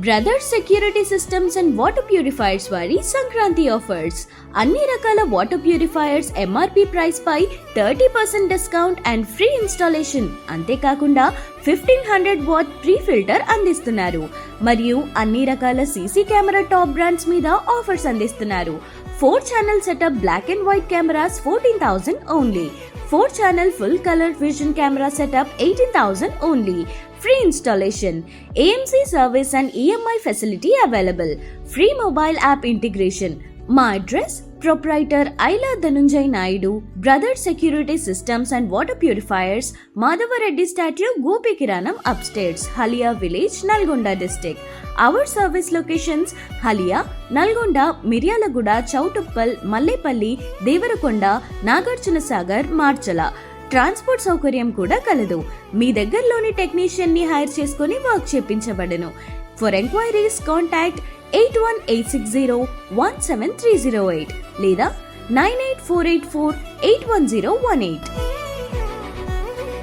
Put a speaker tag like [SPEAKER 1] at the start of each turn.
[SPEAKER 1] Brothers security systems and water purifiers వారి Sankranti offers. అన్ని రకాల వాటర్ ప్యూరిఫైయర్స్ ఎంఆర్పి ప్రైస్ పై 30% డిస్కౌంట్ అండ్ ఫ్రీ ఇన్స్టాలేషన్. అంతేకాకుండా 1500 వాట్ ప్రీ ఫిల్టర్ అందిస్తున్నారు. మరియు అన్ని రకాల సీసీ కెమెరా టాప్ బ్రాండ్స్ మీద ఆఫర్స్ అందిస్తున్నారు. 4 channel setup black and white cameras 14,000 only. 4 channel full colour vision camera setup 18,000 only. Free installation, AMC service and EMI facility available. Free mobile app integration. My address, Proprietor Aila Dhananjay Naidu, Brothers Security Systems and Water Purifiers, Madhava Reddy Statue, Gopi Kiranam upstairs, Halia Village, Nalgonda District. Our service locations: Halia, Nalgonda, Miryalaguda, Chautuppal, Mallepalli, Devarakonda, Nagarjuna Sagar, Marchala. Transport సౌకర్యం కూడా కలదు. మీ దగ్గరలోని technician ని hire చేసుకుని work చేపించబడను. For enquiries contact 8186017308 లేదా 9848481018.